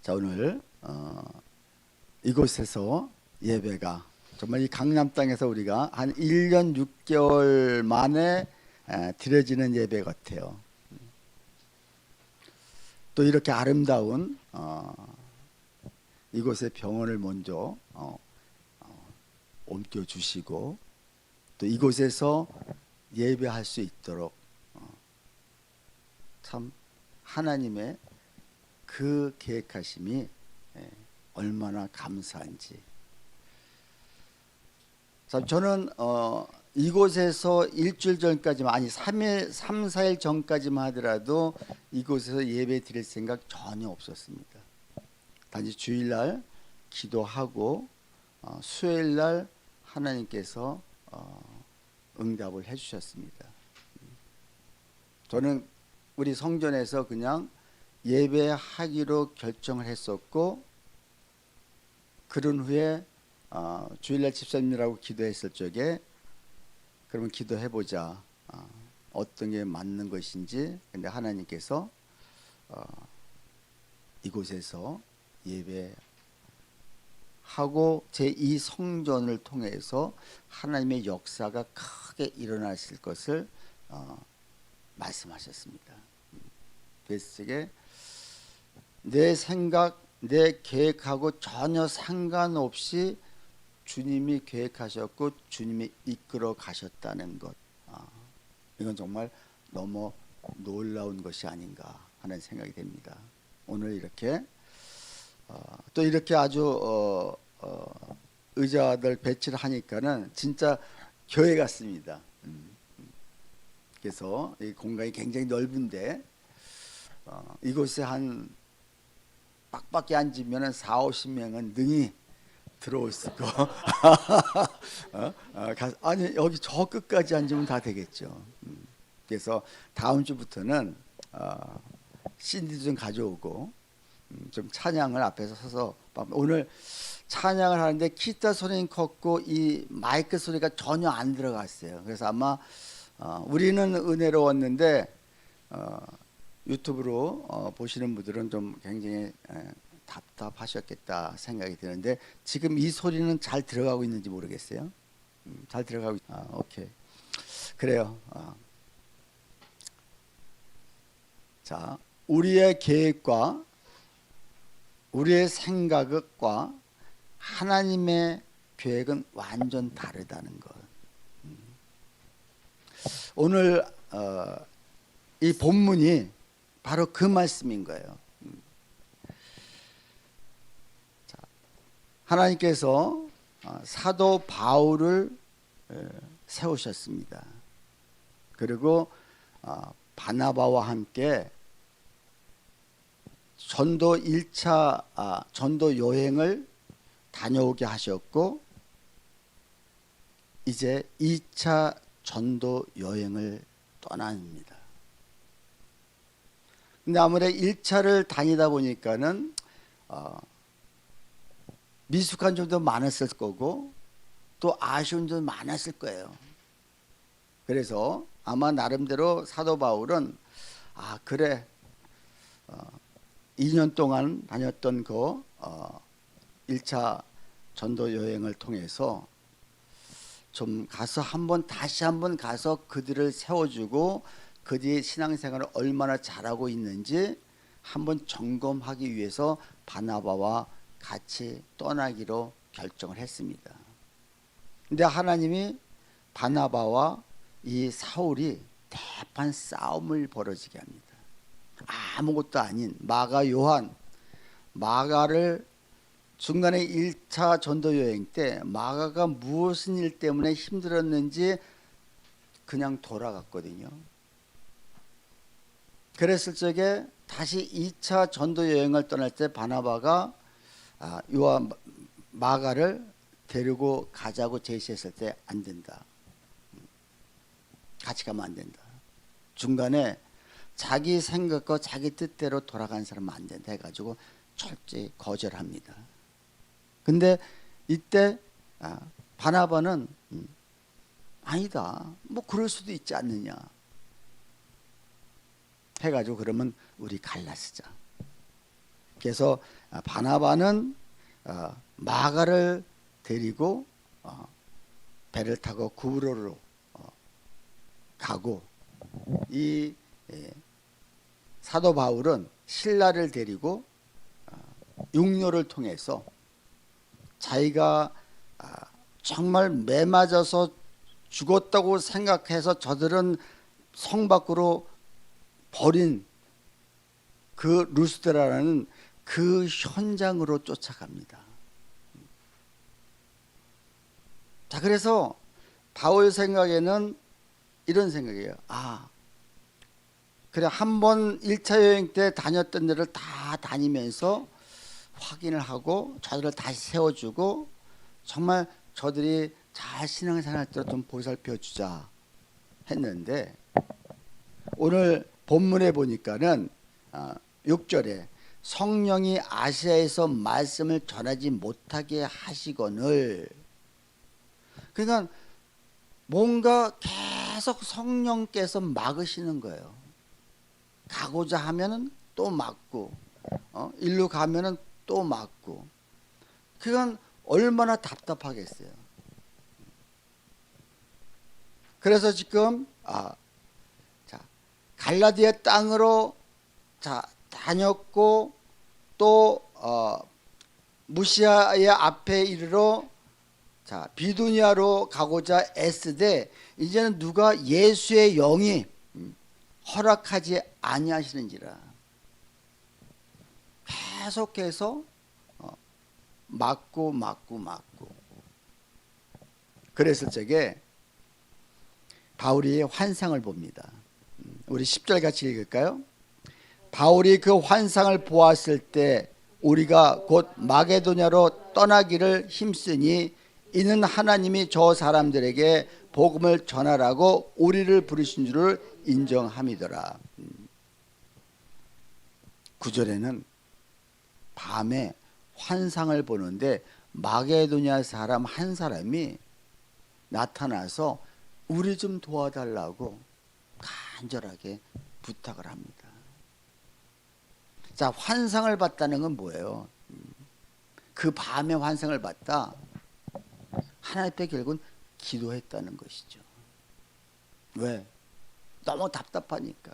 자, 오늘 이곳에서 예배가 정말 이 강남 땅에서 우리가 한 1년 6개월 만에 드려지는 예배 같아요. 또 이렇게 아름다운 이곳의 병원을 먼저 옮겨주시고 또 이곳에서 예배할 수 있도록 참 하나님의 그 계획하심이 얼마나 감사한지. 저는 이곳에서 일주일 전까지만, 아니 3일, 3, 4일 전까지만 하더라도 이곳에서 예배 드릴 생각 전혀 없었습니다. 단지 주일날 기도하고 수요일날 하나님께서 응답을 해주셨습니다. 저는 우리 성전에서 그냥 예배하기로 결정을 했었고, 그런 후에 주일날 집사님이라고 기도했을 적에 그러면 기도해보자, 어떤 게 맞는 것인지. 근데 하나님께서 이곳에서 예배하고 제 이 성전을 통해서 하나님의 역사가 크게 일어나실 것을 말씀하셨습니다. 그래서 내 생각, 내 계획하고 전혀 상관없이 주님이 계획하셨고 주님이 이끌어 가셨다는 것, 이건 정말 너무 놀라운 것이 아닌가 하는 생각이 됩니다. 오늘 이렇게 또 이렇게 아주 의자들 배치를 하니까는 진짜 교회 같습니다. 그래서 이 공간이 굉장히 넓은데 이곳에 한 빡빡이 앉으면 4, 50명은 능히 들어올 수 있고 아니 여기 저 끝까지 앉으면 다 되겠죠. 그래서 다음 주부터는 CD도 좀 가져오고 좀 찬양을 앞에서 서서, 오늘 찬양을 하는데 기타 소리는 컸고 이 마이크 소리가 전혀 안 들어갔어요. 그래서 아마 우리는 은혜로웠는데 유튜브로 보시는 분들은 좀 굉장히 답답하셨겠다 생각이 드는데, 지금 이 소리는 잘 들어가고 있는지 모르겠어요. 잘 들어가고 오케이. 그래요. 자, 우리의 계획과 우리의 생각과 하나님의 계획은 완전 다르다는 것. 오늘 이 본문이 바로 그 말씀인 거예요. 자, 하나님께서 사도 바울을 세우셨습니다. 그리고 바나바와 함께 전도 1차 전도 여행을 다녀오게 하셨고, 이제 2차 전도 여행을 떠납니다. 근데 아무래도 1차를 다니다 보니까는 미숙한 점도 많았을 거고 또 아쉬운 점도 많았을 거예요. 그래서 아마 나름대로 사도 바울은 그래 2년 동안 다녔던 그 1차 전도 여행을 통해서 좀 가서 다시 한번 가서 그들을 세워주고 그들의 신앙생활을 얼마나 잘하고 있는지 한번 점검하기 위해서 바나바와 같이 떠나기로 결정을 했습니다. 근데 하나님이 바나바와 이 사울이 대판 싸움을 벌어지게 합니다. 아무것도 아닌 마가 요한, 마가를 중간에 1차 전도 여행 때 마가가 무슨 일 때문에 힘들었는지 그냥 돌아갔거든요. 그랬을 적에 다시 2차 전도 여행을 떠날 때 바나바가 요한 마가를 데리고 가자고 제시했을 때 안 된다. 같이 가면 안 된다. 중간에 자기 생각과 자기 뜻대로 돌아간 사람은 안 된다 해가지고 철저히 거절합니다. 근데 이때 바나바는 아니다, 뭐 그럴 수도 있지 않느냐 해가지고 그러면 우리 갈라쓰자. 그래서 바나바는 마가를 데리고 배를 타고 구브로로 가고, 이 사도 바울은 실라를 데리고 육로를 통해서 자기가 정말 매맞아서 죽었다고 생각해서 저들은 성 밖으로 버린 그 루스드라라는 그 현장으로 쫓아갑니다. 자, 그래서 바울 생각에는 이런 생각이에요. 그래, 한번 1차 여행 때 다녔던 데를 다 다니면서 확인을 하고 저들을 다시 세워주고 정말 저들이 잘 신앙생활 할 때로 좀 보살펴 주자 했는데, 오늘 본문에 보니까는 6절에 성령이 아시아에서 말씀을 전하지 못하게 하시거늘, 그러니까 뭔가 계속 성령께서 막으시는 거예요. 가고자 하면은 또 막고, 일로 가면은 또 막고, 그건 얼마나 답답하겠어요. 그래서 지금 갈라디아 땅으로 다녔고, 또 무시아의 앞에 이르러 비두니아로 가고자 애쓰되, 이제는 누가 예수의 영이 허락하지 아니하시는지라. 계속해서 막고. 그랬을 적에 바울이 환상을 봅니다. 우리 10절 같이 읽을까요? 바울이 그 환상을 보았을 때 우리가 곧 마게도냐로 떠나기를 힘쓰니, 이는 하나님이 저 사람들에게 복음을 전하라고 우리를 부르신 줄을 인정함이더라. 9절에는 밤에 환상을 보는데 마게도냐 사람 한 사람이 나타나서 우리 좀 도와달라고 간절하게 부탁을 합니다. 자, 환상을 봤다는 건 뭐예요? 그 밤에 환상을 봤다. 하나님 앞에 결국은 기도했다는 것이죠. 왜? 너무 답답하니까.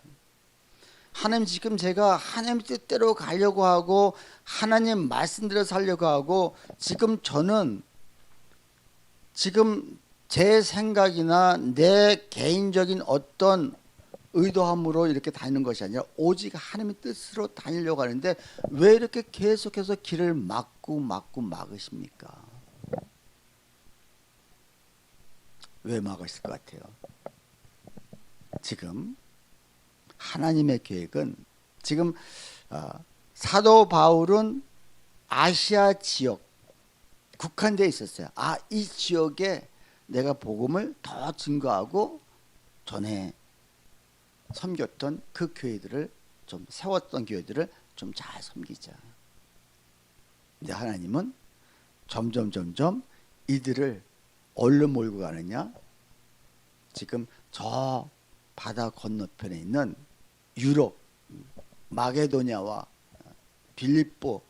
하나님, 지금 제가 하나님 뜻대로 가려고 하고 하나님 말씀대로 살려고 하고, 저는 제 생각이나 내 개인적인 어떤 의도함으로 이렇게 다니는 것이 아니라 오직 하나님의 뜻으로 다니려고 하는데, 왜 이렇게 계속해서 길을 막으십니까? 왜 막으실 것 같아요? 지금 하나님의 계획은, 지금 사도 바울은 아시아 지역 국한되어 있었어요. 이 지역에 내가 복음을 더 증거하고 전에 섬겼던 그 교회들을 좀, 세웠던 교회들을 좀 잘 섬기자. 근데 하나님은 점점 이들을 어디로 몰고 가느냐? 지금 저 바다 건너편에 있는 유럽 마게도냐와 빌립보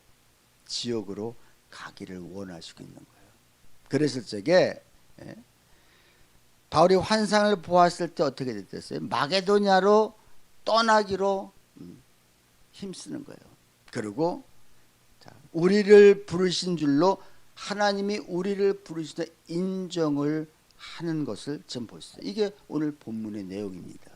지역으로 가기를 원하시고 있는 거예요. 그랬을 적에 바울이 환상을 보았을 때 어떻게 됐어요? 마게도냐로 떠나기로 힘쓰는 거예요. 그리고 우리를 부르신 줄로 하나님이 우리를 부르시는 인정을 하는 것을 지금 볼 수 있어요. 이게 오늘 본문의 내용입니다.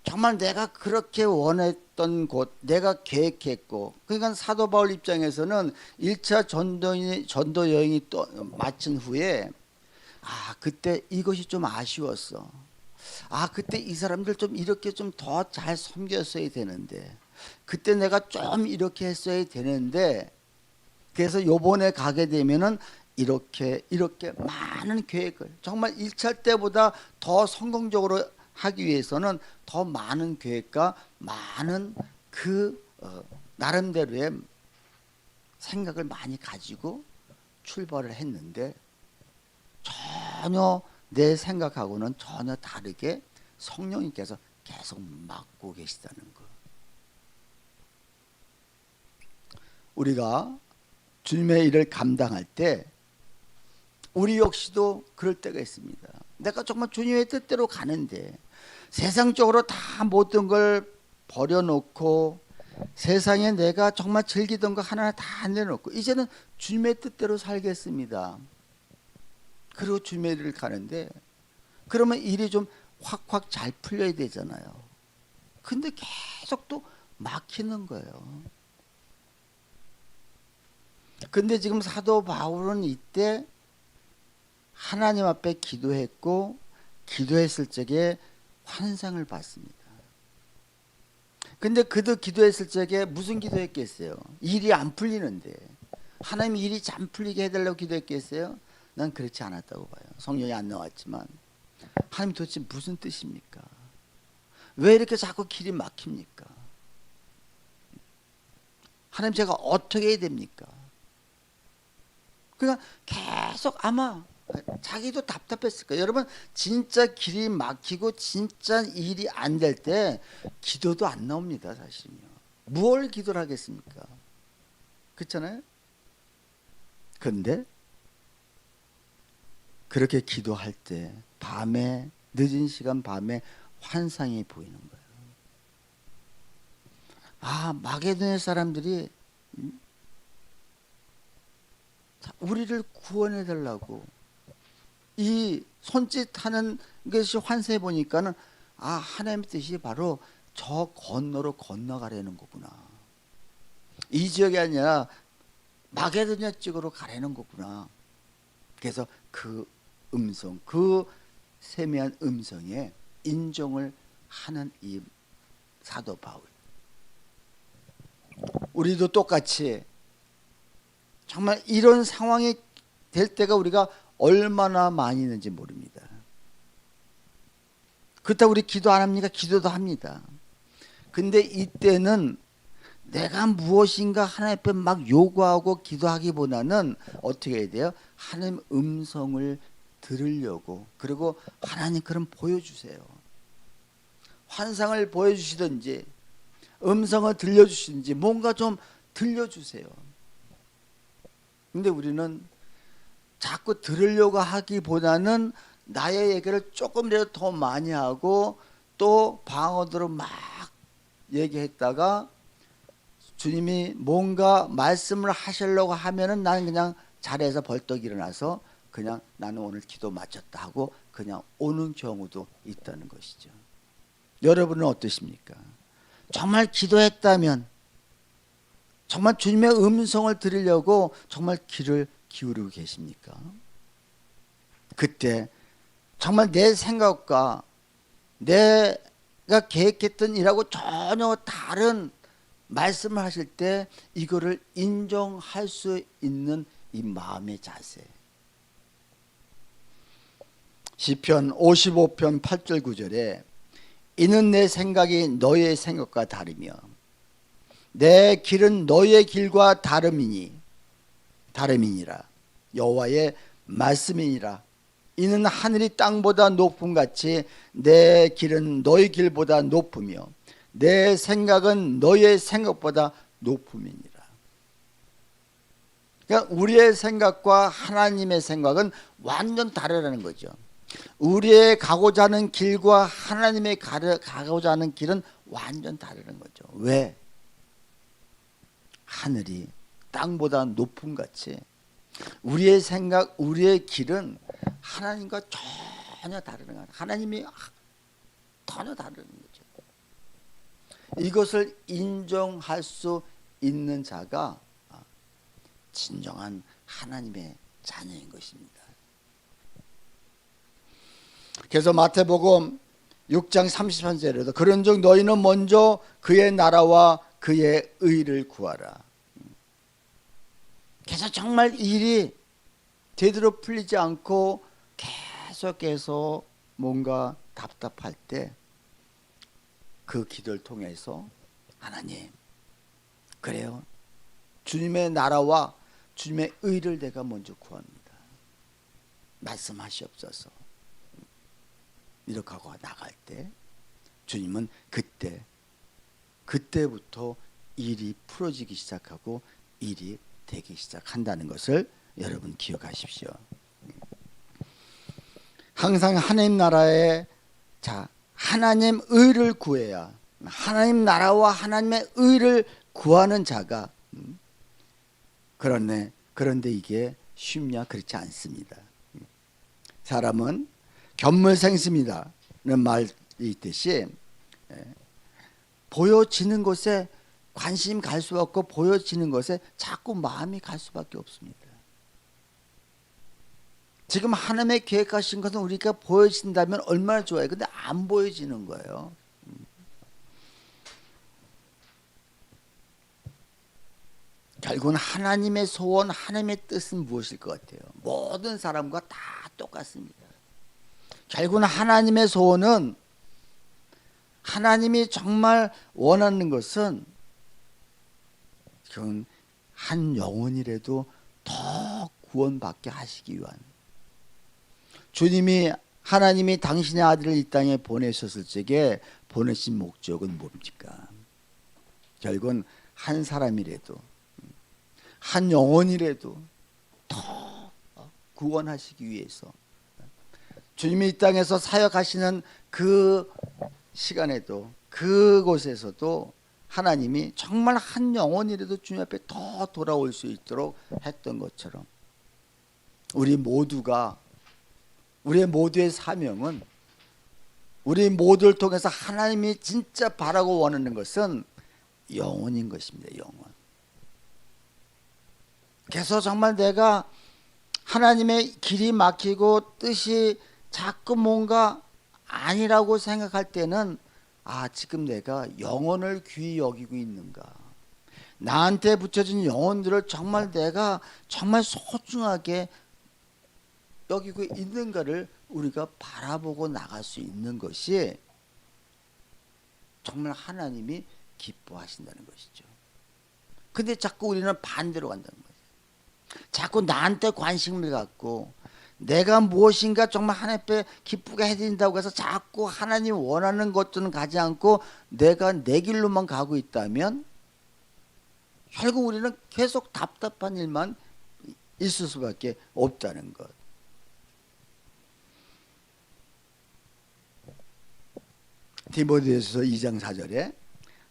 정말 내가 그렇게 원했던 곳, 내가 계획했고, 그러니까 사도 바울 입장에서는 1차 전도 여행이 또 마친 후에 그때 이것이 좀 아쉬웠어. 그때 이 사람들 좀 이렇게 좀 더 잘 섬겼어야 되는데, 그때 내가 좀 이렇게 했어야 되는데, 그래서 요번에 가게 되면은 이렇게 많은 계획을, 정말 1차 때보다 더 성공적으로 하기 위해서는 더 많은 계획과 많은 나름대로의 생각을 많이 가지고 출발을 했는데, 전혀 내 생각하고는 전혀 다르게 성령님께서 계속 막고 계시다는 거. 우리가 주님의 일을 감당할 때 우리 역시도 그럴 때가 있습니다. 내가 정말 주님의 뜻대로 가는데 세상적으로 다 모든 걸 버려놓고 세상에 내가 정말 즐기던 거 하나하나 다 내놓고 이제는 주님의 뜻대로 살겠습니다. 그리고 주님의 일을 가는데 그러면 일이 좀 확확 잘 풀려야 되잖아요. 근데 계속 또 막히는 거예요. 근데 지금 사도 바울은 이때 하나님 앞에 기도했고 기도했을 적에 환상을 봤습니다. 근데 그도 기도했을 적에 무슨 기도했겠어요? 일이 안 풀리는데 하나님 일이 잘 풀리게 해달라고 기도했겠어요? 난 그렇지 않았다고 봐요. 성경이 안 나왔지만 하나님 도대체 무슨 뜻입니까? 왜 이렇게 자꾸 길이 막힙니까? 하나님 제가 어떻게 해야 됩니까? 그러니까 계속 아마 자기도 답답했을 거예요. 여러분 진짜 길이 막히고 진짜 일이 안 될 때 기도도 안 나옵니다. 사실은요. 뭘 기도를 하겠습니까? 그렇잖아요. 그런데 그렇게 기도할 때 밤에 늦은 시간 밤에 환상이 보이는 거예요. 아, 마게도냐 사람들이 우리를 구원해 달라고 이 손짓하는 것이 환상해 보니까는 아, 하나님의 뜻이 바로 저 건너로 건너가려는 거구나. 이 지역이 아니라 마게도냐 쪽으로 가려는 거구나. 그래서 그 음성, 그 세미한 음성에 인정을 하는 이 사도 바울. 우리도 똑같이 정말 이런 상황이 될 때가 우리가 얼마나 많이 있는지 모릅니다. 그렇다고 우리 기도 안 합니까? 기도도 합니다. 근데 이때는 내가 무엇인가 하나님 앞에 막 요구하고 기도하기보다는 어떻게 해야 돼요? 하나님 음성을 들으려고. 그리고 하나님 그럼 보여주세요. 환상을 보여주시든지 음성을 들려주시든지 뭔가 좀 들려주세요. 근데 우리는 자꾸 들으려고 하기보다는 나의 얘기를 조금이라도 더 많이 하고 또 방언으로 막 얘기했다가 주님이 뭔가 말씀을 하시려고 하면은 나는 그냥 자리에서 벌떡 일어나서 그냥 나는 오늘 기도 마쳤다 하고 그냥 오는 경우도 있다는 것이죠. 여러분은 어떠십니까? 정말 기도했다면 정말 주님의 음성을 들으려고 정말 귀를 기울이고 계십니까? 그때 정말 내 생각과 내가 계획했던 일하고 전혀 다른 말씀을 하실 때 이거를 인정할 수 있는 이 마음의 자세. 시편 55편 8절 9절에 이는 내 생각이 너의 생각과 다르며 내 길은 너의 길과 다름이니라 여호와의 말씀이니라. 이는 하늘이 땅보다 높음 같이 내 길은 너의 길보다 높으며 내 생각은 너의 생각보다 높음이니라. 그러니까 우리의 생각과 하나님의 생각은 완전 다르다는 거죠. 우리의 가고자 하는 길과 하나님의 가고자 하는 길은 완전 다르는 거죠. 왜? 하늘이 땅보다 높음 같이 우리의 생각, 우리의 길은 하나님과 전혀 다르는 거예요. 하나님이 전혀 다르는 거죠. 이것을 인정할 수 있는 자가 진정한 하나님의 자녀인 것입니다. 그래서 마태복음 6장 33절에도 그런즉 너희는 먼저 그의 나라와 그의 의를 구하라. 그래서 정말 일이 제대로 풀리지 않고 계속해서 뭔가 답답할 때 그 기도를 통해서 하나님 그래요. 주님의 나라와 주님의 의를 내가 먼저 구합니다. 말씀하시옵소서. 이렇게 하고 나갈 때 주님은 그때부터 일이 풀어지기 시작하고 일이 되기 시작한다는 것을 여러분 기억하십시오. 항상 하나님 나라에 하나님 의를 구해야, 하나님 나라와 하나님의 의를 구하는 자가, 그런데 이게 쉽냐? 그렇지 않습니다. 사람은 견물생심이라는 말이 있듯이 보여지는 것에 관심이 갈 수밖에 없고 보여지는 것에 자꾸 마음이 갈 수밖에 없습니다. 지금 하나님의 계획하신 것은 우리가 보여진다면 얼마나 좋아요. 근데 안 보여지는 거예요. 결국은 하나님의 소원, 하나님의 뜻은 무엇일 것 같아요? 모든 사람과 다 똑같습니다. 결국은 하나님의 소원은, 하나님이 정말 원하는 것은 그건 한 영혼이라도 더 구원받게 하시기 위한, 주님이, 하나님이 당신의 아들을 이 땅에 보내셨을 적에 보내신 목적은 뭡니까? 결국은 한 사람이라도, 한 영혼이라도 더 구원하시기 위해서, 주님이 이 땅에서 사역하시는 그 시간에도, 그곳에서도 하나님이 정말 한 영혼이라도 주님 앞에 더 돌아올 수 있도록 했던 것처럼, 우리의 모두의 사명은, 우리 모두를 통해서 하나님이 진짜 바라고 원하는 것은 영혼인 것입니다. 영혼. 그래서 정말 내가 하나님의 길이 막히고 뜻이 자꾸 뭔가 아니라고 생각할 때는, 지금 내가 영혼을 귀히 여기고 있는가, 나한테 붙여진 영혼들을 정말 내가 정말 소중하게 여기고 있는가를 우리가 바라보고 나갈 수 있는 것이 정말 하나님이 기뻐하신다는 것이죠. 근데 자꾸 우리는 반대로 간다는 거예요. 자꾸 나한테 관심을 갖고 내가 무엇인가 정말 하나님 앞에 기쁘게 해드린다고 해서 자꾸 하나님 원하는 것들은 가지 않고 내가 내 길로만 가고 있다면 결국 우리는 계속 답답한 일만 있을 수밖에 없다는 것. 디모데후서 2장 4절에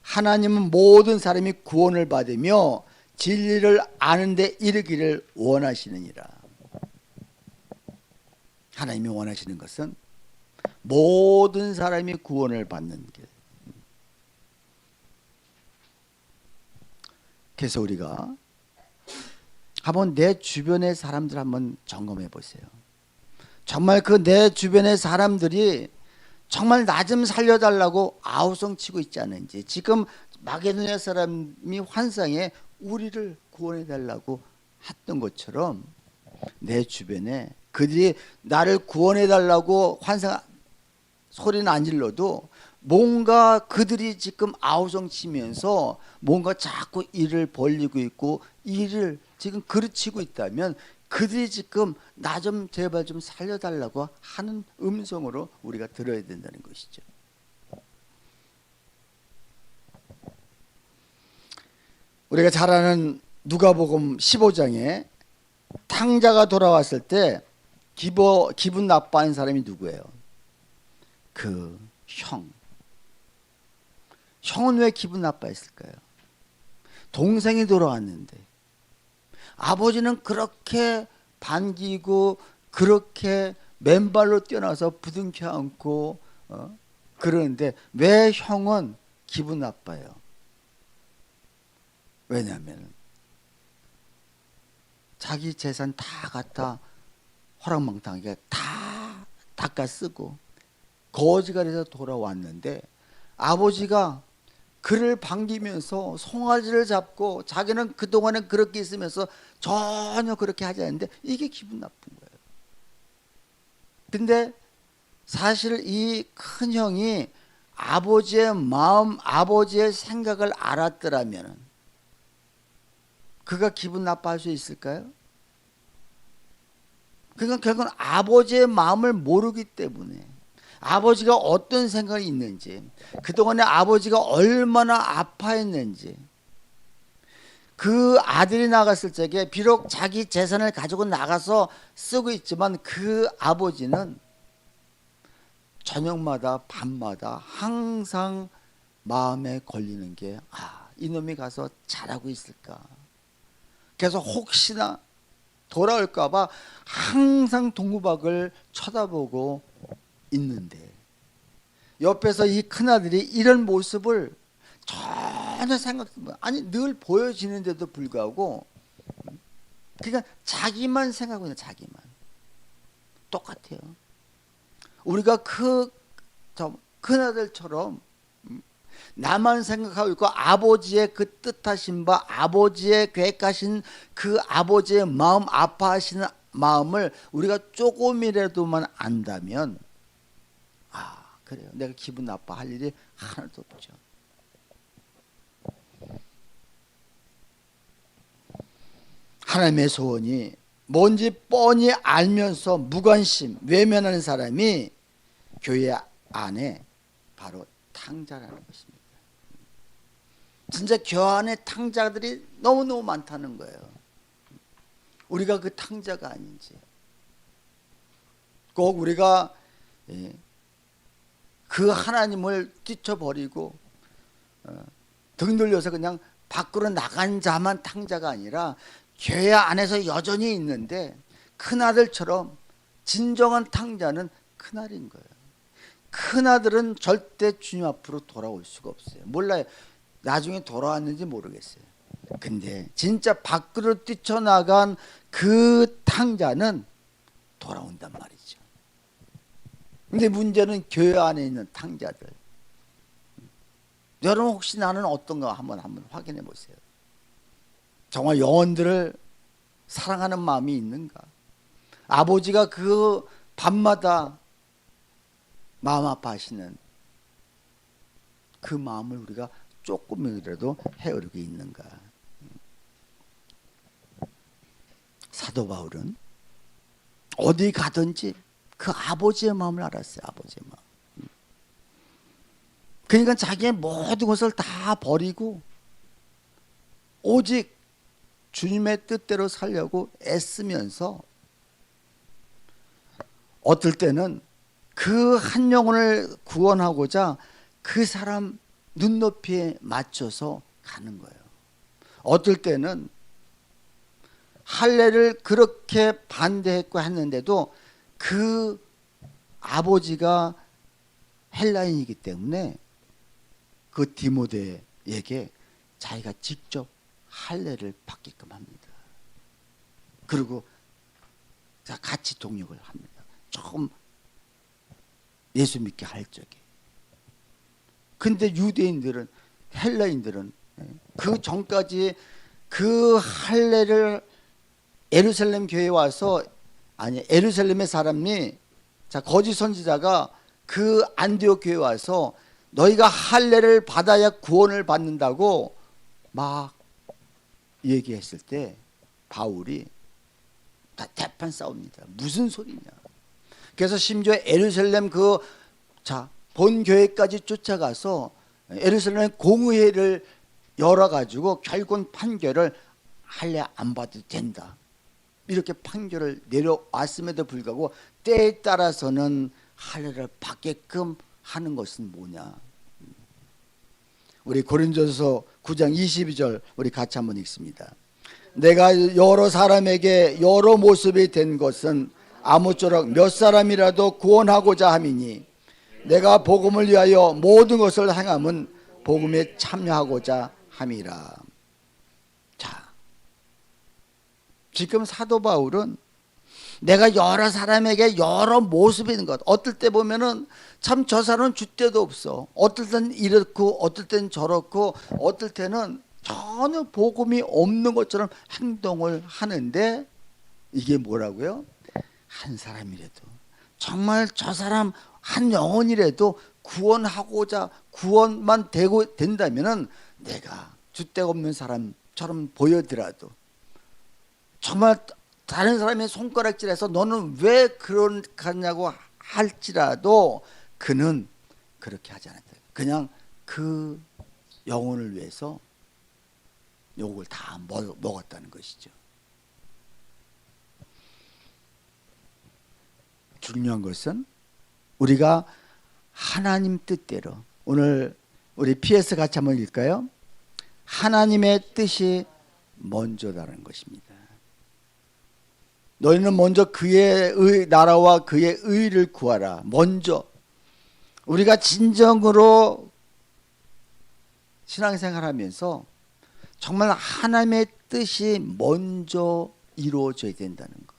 하나님은 모든 사람이 구원을 받으며 진리를 아는 데 이르기를 원하시느니라. 하나님이 원하시는 것은 모든 사람이 구원을 받는 길. 그래서 우리가 한번 내 주변의 사람들 한번 점검해 보세요. 정말 그 내 주변의 사람들이 정말 나 좀 살려달라고 아우성 치고 있지 않은지, 지금 마게도냐 사람이 환상에 우리를 구원해 달라고 했던 것처럼 내 주변에 그들이 나를 구원해 달라고 환상 소리는 안 질러도 뭔가 그들이 지금 아우성 치면서 뭔가 자꾸 일을 벌리고 있고 일을 지금 그르치고 있다면 그들이 지금 나 좀 제발 좀 살려달라고 하는 음성으로 우리가 들어야 된다는 것이죠. 우리가 잘 아는 누가복음 15장에 탕자가 돌아왔을 때 기분 나빠하는 사람이 누구예요? 그 형은 왜 기분 나빠했을까요? 동생이 돌아왔는데 아버지는 그렇게 반기고 그렇게 맨발로 뛰어나서 부둥켜 안고 그러는데 왜 형은 기분 나빠요? 왜냐하면 자기 재산 다 갖다 호랑망탕하게 다 닦아 쓰고 거지가리에서 돌아왔는데 아버지가 그를 반기면서 송아지를 잡고 자기는 그동안은 그렇게 있으면서 전혀 그렇게 하지 않는데 이게 기분 나쁜 거예요. 근데 사실 이 큰형이 아버지의 마음, 아버지의 생각을 알았더라면 그가 기분 나빠할 수 있을까요? 그러니까 결국은 아버지의 마음을 모르기 때문에, 아버지가 어떤 생각이 있는지, 그동안에 아버지가 얼마나 아파했는지, 그 아들이 나갔을 적에 비록 자기 재산을 가지고 나가서 쓰고 있지만 그 아버지는 저녁마다 밤마다 항상 마음에 걸리는 게 이놈이 가서 잘하고 있을까. 그래서 혹시나 돌아올까 봐 항상 동구박을 쳐다보고 있는데 옆에서 이 큰아들이 이런 모습을 전혀 생각도 못, 아니 늘 보여지는데도 불구하고 그러니까 자기만 생각하고 있는, 자기만. 똑같아요. 우리가 큰아들처럼 나만 생각하고 있고 아버지의 그 뜻하신 바, 아버지의 계획하신 그 아버지의 마음, 아파하시는 마음을 우리가 조금이라도만 안다면 그래요, 내가 기분 나빠할 일이 하나도 없죠. 하나님의 소원이 뭔지 뻔히 알면서 무관심, 외면하는 사람이 교회 안에 바로 탕자라는 것입니다. 진짜 교회 안에 탕자들이 너무너무 많다는 거예요. 우리가 그 탕자가 아닌지. 꼭 우리가 그 하나님을 뛰쳐버리고 등 돌려서 그냥 밖으로 나간 자만 탕자가 아니라 교회 안에서 여전히 있는데 큰아들처럼 진정한 탕자는 큰아들인 거예요. 큰아들은 절대 주님 앞으로 돌아올 수가 없어요. 몰라요. 나중에 돌아왔는지 모르겠어요. 근데 진짜 밖으로 뛰쳐나간 그 탕자는 돌아온단 말이죠. 근데 문제는 교회 안에 있는 탕자들. 여러분 혹시 나는 어떤가 한번 확인해 보세요. 정말 영혼들을 사랑하는 마음이 있는가? 아버지가 그 밤마다 마음 아파하시는 그 마음을 우리가 조금이라도 헤아리고 있는가? 사도 바울은 어디 가든지 그 아버지의 마음을 알았어요. 아버지의 마음. 그러니까 자기의 모든 것을 다 버리고 오직 주님의 뜻대로 살려고 애쓰면서 어떨 때는 그 한 영혼을 구원하고자 그 사람 눈높이에 맞춰서 가는 거예요. 어떨 때는 할례를 그렇게 반대했고 했는데도 그 아버지가 헬라인이기 때문에 그 디모데에게 자기가 직접 할례를 받게끔 합니다. 그리고 같이 동역을 합니다. 조금 예수 믿게 할 적에. 근데 유대인들은, 헬라인들은 그 전까지 그 할례를 예루살렘 교회에 와서, 아니 예루살렘의 사람이, 거짓 선지자가 그 안디옥 교회에 와서 너희가 할례를 받아야 구원을 받는다고 막 얘기했을 때 바울이 다 대판 싸웁니다. 무슨 소리냐. 그래서 심지어 예루살렘 본 교회까지 쫓아가서 예루살렘 공의회를 열어가지고 결국은 판결을 할례 안 받아도 된다, 이렇게 판결을 내려왔음에도 불구하고 때에 따라서는 할례를 받게끔 하는 것은 뭐냐. 우리 고린도서 9장 22절 우리 같이 한번 읽습니다. 내가 여러 사람에게 여러 모습이 된 것은 아무쪼록 몇 사람이라도 구원하고자 함이니 내가 복음을 위하여 모든 것을 행함은 복음에 참여하고자 함이라. 자, 지금 사도 바울은 내가 여러 사람에게 여러 모습이 있는 것, 어떨 때 보면은 참 저 사람은 줏대도 없어, 어떨 때는 이렇고 어떨 때는 저렇고 어떨 때는 전혀 복음이 없는 것처럼 행동을 하는데, 이게 뭐라고요? 한 사람이라도, 정말 저 사람 한 영혼이라도 구원하고자, 구원만 된다면은 내가 줏대가 없는 사람처럼 보여더라도, 정말 다른 사람의 손가락질해서 너는 왜 그러냐고 할지라도 그는 그렇게 하지 않았다. 그냥 그 영혼을 위해서 욕을 다 먹었다는 것이죠. 중요한 것은 우리가 하나님 뜻대로, 오늘 우리 PS 같이 한번 읽을까요? 하나님의 뜻이 먼저다라는 것입니다. 너희는 먼저 그의 나라와 그의 의를 구하라. 먼저 우리가 진정으로 신앙생활하면서 정말 하나님의 뜻이 먼저 이루어져야 된다는 것.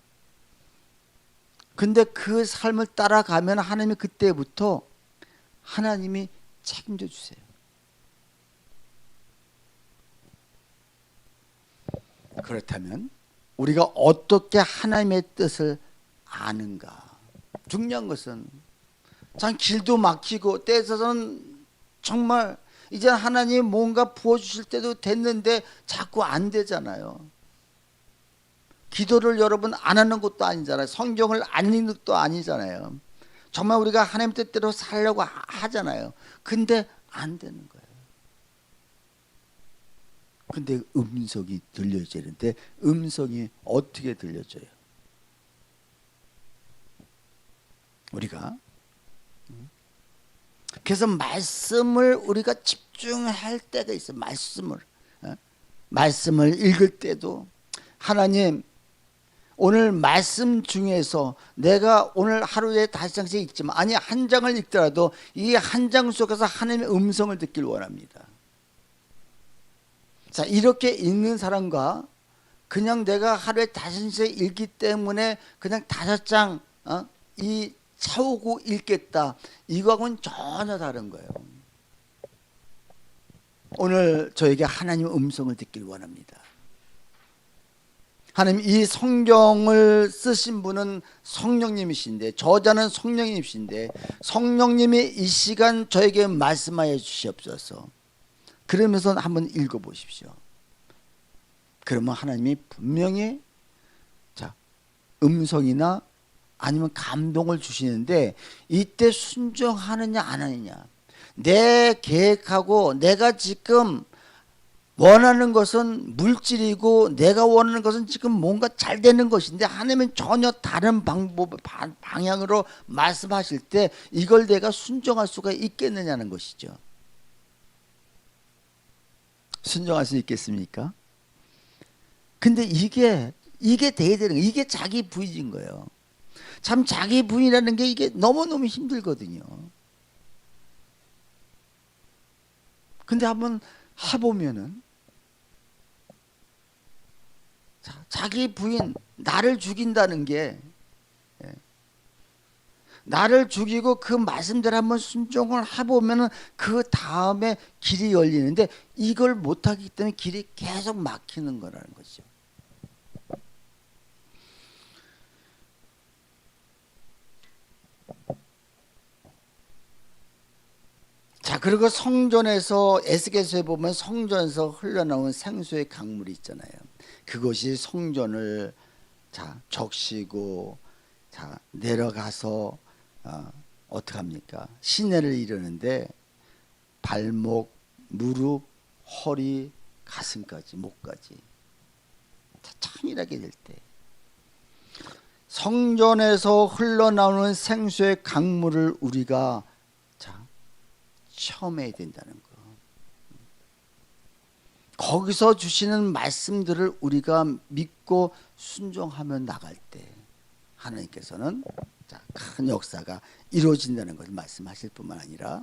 근데 그 삶을 따라가면 하나님이 그때부터 하나님이 책임져 주세요. 그렇다면 우리가 어떻게 하나님의 뜻을 아는가? 중요한 것은 참 길도 막히고 때에서는 정말 이제 하나님 뭔가 부어주실 때도 됐는데 자꾸 안 되잖아요. 기도를 여러분 안 하는 것도 아니잖아요. 성경을 안 읽는 것도 아니잖아요. 정말 우리가 하나님 뜻대로 살려고 하잖아요. 근데 안 되는 거예요. 근데 음성이 들려져야 되는데 음성이 어떻게 들려져요? 우리가 그래서 말씀을 우리가 집중할 때가 있어요. 말씀을 읽을 때도 하나님 오늘 말씀 중에서 내가 오늘 하루에 5장씩 읽지만 아니 한 장을 읽더라도 이 한 장 속에서 하나님의 음성을 듣길 원합니다. 자, 이렇게 읽는 사람과 그냥 내가 하루에 5장씩 읽기 때문에 그냥 5장 이 차오고 읽겠다, 이거하고는 전혀 다른 거예요. 오늘 저에게 하나님의 음성을 듣길 원합니다. 하나님, 이 성경을 쓰신 분은 성령님이신데, 저자는 성령님이신데 성령님이 이 시간 저에게 말씀하여 주시옵소서. 그러면서 한번 읽어보십시오. 그러면 하나님이 분명히 음성이나 아니면 감동을 주시는데 이때 순종하느냐 안 하느냐, 내 계획하고 내가 지금 원하는 것은 물질이고 내가 원하는 것은 지금 뭔가 잘 되는 것인데 하나님은 전혀 다른 방향으로 말씀하실 때 이걸 내가 순종할 수가 있겠느냐는 것이죠. 순종할 수 있겠습니까? 근데 이게 돼야 되는 거예요. 이게 자기 부인인 거예요. 참 자기 부인이라는 게 이게 너무너무 힘들거든요. 근데 한번 해보면은 자기 부인, 나를 죽인다는 게, 나를 죽이고 그 말씀대로 한번 순종을 해보면은 그 다음에 길이 열리는데 이걸 못하기 때문에 길이 계속 막히는 거라는 거죠. 자, 그리고 성전에서, 에스겔서에 보면 성전에서 흘러나온 생수의 강물이 있잖아요. 그것이 성전을 적시고 내려가서 어떻게 합니까? 시내를 이루는데 발목, 무릎, 허리, 가슴까지, 목까지 찬일하게 될 때 성전에서 흘러나오는 생수의 강물을 우리가 체험해야 된다는 거. 거기서 주시는 말씀들을 우리가 믿고 순종하며 나갈 때 하나님께서는 큰 역사가 이루어진다는 것을 말씀하실 뿐만 아니라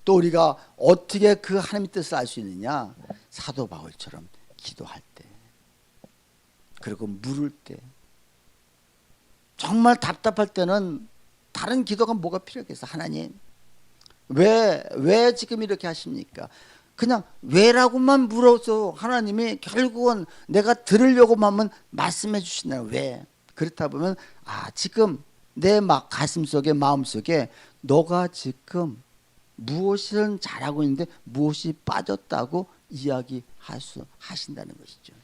또 우리가 어떻게 그 하나님의 뜻을 알 수 있느냐, 사도 바울처럼 기도할 때, 그리고 물을 때, 정말 답답할 때는 다른 기도가 뭐가 필요하겠어. 하나님 왜 지금 이렇게 하십니까? 그냥 왜라고만 물어서 하나님이 결국은 내가 들으려고만 하면 말씀해 주신다. 왜? 그렇다 보면 지금 내 가슴속에, 마음속에 너가 지금 무엇을 잘하고 있는데 무엇이 빠졌다고 하신다는 것이죠.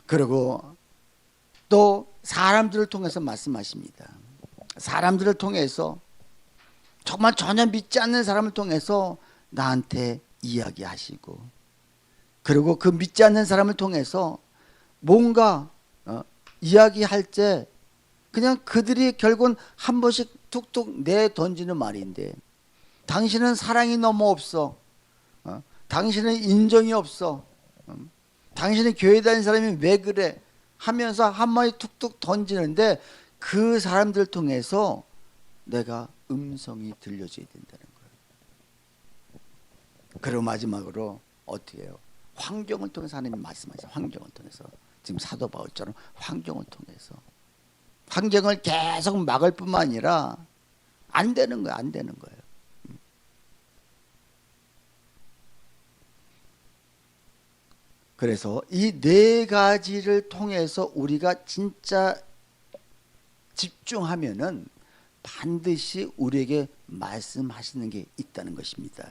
그리고 또 사람들을 통해서 말씀하십니다. 사람들을 통해서, 정말 전혀 믿지 않는 사람을 통해서 나한테 이야기하시고, 그리고 그 믿지 않는 사람을 통해서 뭔가 이야기할 때 그냥 그들이 결국은 한 번씩 툭툭 내 던지는 말인데, 당신은 사랑이 너무 없어, 당신은 인정이 없어, 당신은 교회 다니는 사람이 왜 그래 하면서 한마디 툭툭 던지는데, 그 사람들 통해서 내가 음성이 들려줘야 된다는 거예요. 그리고 마지막으로 어떻게 해요? 환경을 통해서 하나님이 말씀하세요. 환경을 통해서. 지금 사도 바울처럼 환경을 통해서. 환경을 계속 막을 뿐만 아니라 안 되는 거예요. 안 되는 거예요. 그래서 이 네 가지를 통해서 우리가 진짜 집중하면은 반드시 우리에게 말씀하시는 게 있다는 것입니다.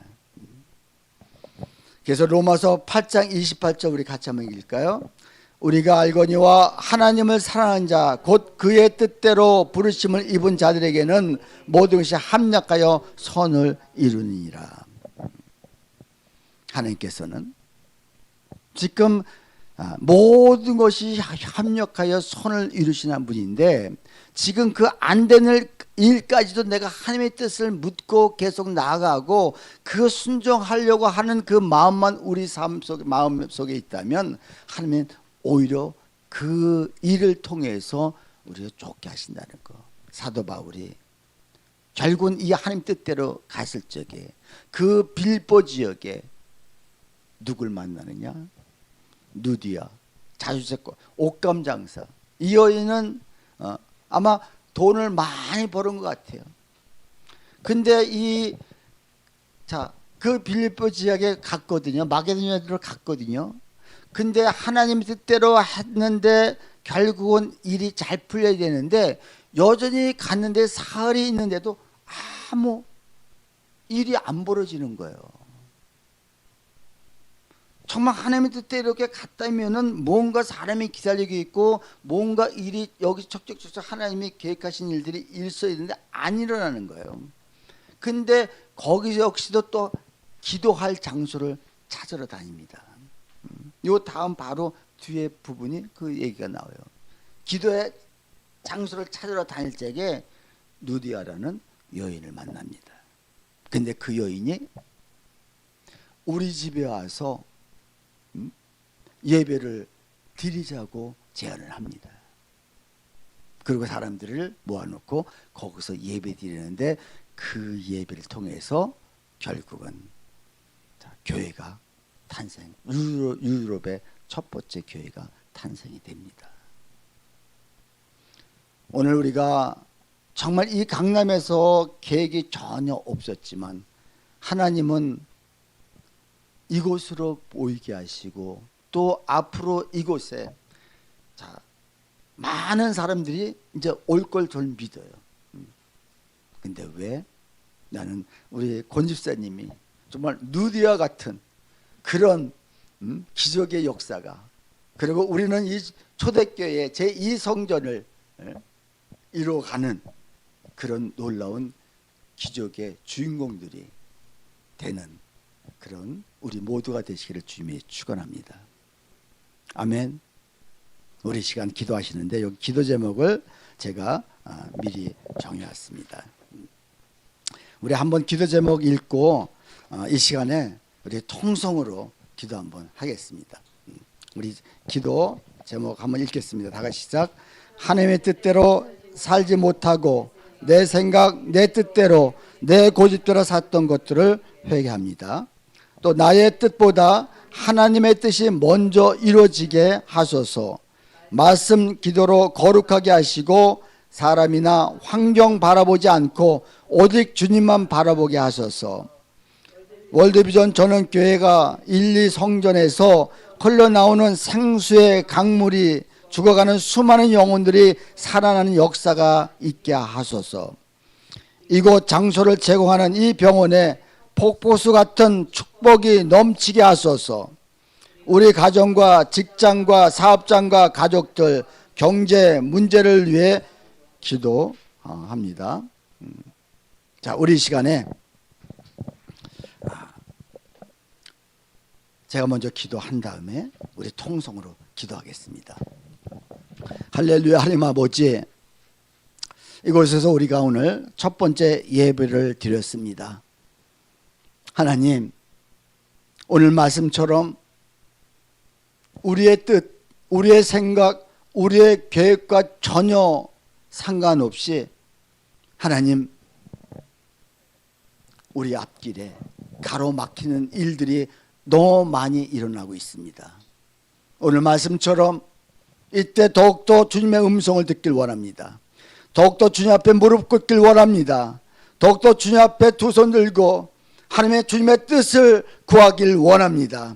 그래서 로마서 8장 28절 우리 같이 한번 읽을까요? 우리가 알거니와 하나님을 사랑하는 자 곧 그의 뜻대로 부르심을 입은 자들에게는 모든 것이 합력하여 선을 이루니라. 하나님께서는 지금 모든 것이 합력하여 선을 이루시는 분인데, 지금 그 안 되는 일까지도 내가 하나님의 뜻을 묻고 계속 나아가고 그 순종하려고 하는 그 마음만 우리 마음 속에 있다면, 하나님은 오히려 그 일을 통해서 우리가 좋게 하신다는 거. 사도 바울이 결국은 이 하나님 뜻대로 갔을 적에 그 빌보 지역에 누굴 만나느냐? 누디아, 자주색고 옷감 장사. 이 여인은 아마 돈을 많이 버는 것 같아요. 근데 그 빌립보 지역에 갔거든요. 마게도냐로 갔거든요. 근데 하나님 뜻대로 했는데 결국은 일이 잘 풀려야 되는데, 여전히 갔는데 사흘이 있는데도 아무 일이 안 벌어지는 거예요. 정말 하나님의 뜻대로 이렇게 갔다면은 뭔가 사람이 기다리고 있고 뭔가 일이 여기 척척척척 하나님이 계획하신 일들이 있어야 되는데 안 일어나는 거예요. 근데 거기서 역시도 또 기도할 장소를 찾으러 다닙니다. 요 다음 바로 뒤에 부분이 그 얘기가 나와요. 기도의 장소를 찾으러 다닐 적에 누디아라는 여인을 만납니다. 근데 그 여인이 우리 집에 와서 예배를 드리자고 제안을 합니다. 그리고 사람들을 모아놓고 거기서 예배 드리는데, 그 예배를 통해서 결국은 교회가 탄생, 유럽의 첫 번째 교회가 탄생이 됩니다. 오늘 우리가 정말 이 강남에서 계획이 전혀 없었지만 하나님은 이곳으로 모이게 하시고, 또 앞으로 이곳에 많은 사람들이 이제 올 걸 저는 믿어요. 근데 왜? 나는 우리 권 집사님이 정말 누디아 같은 그런 기적의 역사가, 그리고 우리는 이 초대교회 제2성전을 이루어가는 그런 놀라운 기적의 주인공들이 되는 그런 우리 모두가 되시기를 주님이 축원합니다. 아멘. 우리 시간 기도하시는데 여기 기도 제목을 제가 미리 정해왔습니다. 우리 한번 기도 제목 읽고 이 시간에 우리 통성으로 기도 한번 하겠습니다. 우리 기도 제목 한번 읽겠습니다. 다 같이 시작. 하나님의 뜻대로 살지 못하고 내 생각, 내 뜻대로, 내 고집대로 샀던 것들을 회개합니다. 또 나의 뜻보다 하나님의 뜻이 먼저 이루어지게 하소서. 말씀 기도로 거룩하게 하시고 사람이나 환경 바라보지 않고 오직 주님만 바라보게 하소서. 월드비전 전원교회가 1, 2 성전에서 흘러나오는 생수의 강물이 죽어가는 수많은 영혼들이 살아나는 역사가 있게 하소서. 이곳 장소를 제공하는 이 병원에 폭포수 같은 축복이 넘치게 하소서. 우리 가정과 직장과 사업장과 가족들 경제 문제를 위해 기도합니다. 자, 우리 시간에 제가 먼저 기도한 다음에 우리 통성으로 기도하겠습니다. 할렐루야. 하나님 아버지, 이곳에서 우리가 오늘 첫 번째 예배를 드렸습니다. 하나님, 오늘 말씀처럼 우리의 뜻, 우리의 생각, 우리의 계획과 전혀 상관없이 하나님, 우리 앞길에 가로막히는 일들이 너무 많이 일어나고 있습니다. 오늘 말씀처럼 이때 더욱더 주님의 음성을 듣길 원합니다. 더욱더 주님 앞에 무릎 꿇길 원합니다. 더욱더 주님 앞에 두 손 들고 하나님의 주님의 뜻을 구하길 원합니다.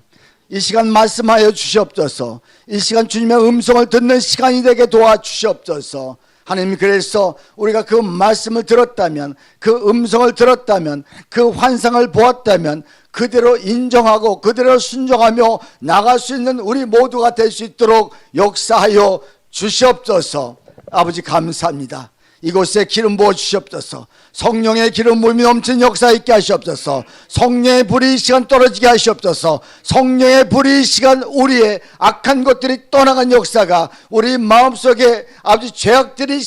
이 시간 말씀하여 주시옵소서. 이 시간 주님의 음성을 듣는 시간이 되게 도와주시옵소서. 하나님, 그래서 우리가 그 말씀을 들었다면, 그 음성을 들었다면, 그 환상을 보았다면 그대로 인정하고 그대로 순종하며 나갈 수 있는 우리 모두가 될 수 있도록 역사하여 주시옵소서. 아버지, 감사합니다. 이곳에 기름 부어 주시옵소서. 성령의 기름 부음이 넘치는 역사 있게 하시옵소서. 성령의 불이 이 시간 떨어지게 하시옵소서. 성령의 불이 이 시간 우리의 악한 것들이 떠나간 역사가, 우리 마음속에 아버지 죄악들이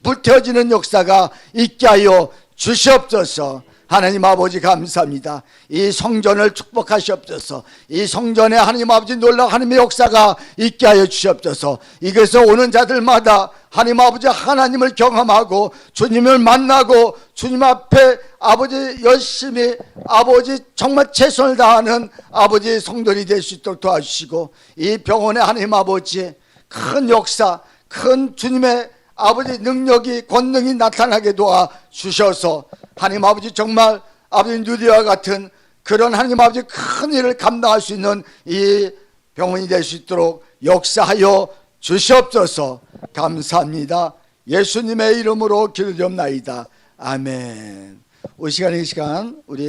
불태워지는 역사가 있게 하여 주시옵소서. 하나님 아버지, 감사합니다. 이 성전을 축복하시옵소서. 이 성전에 하나님 아버지 놀라운 하나님의 역사가 있게 하여 주시옵소서. 이곳에 오는 자들마다 하나님 아버지 하나님을 경험하고 주님을 만나고 주님 앞에 아버지 열심히 아버지 정말 최선을 다하는 아버지 성도들이 될 수 있도록 도와주시고, 이 병원에 하나님 아버지 큰 역사, 큰 주님의 아버지 능력이, 권능이 나타나게 도와주셔서 하나님 아버지 정말 아버지 누리와 같은 그런 하나님 아버지 큰 일을 감당할 수 있는 이 병원이 될 수 있도록 역사하여 주시옵소서. 감사합니다. 예수님의 이름으로 기도드리옵나이다. 아멘. 이 시간 우리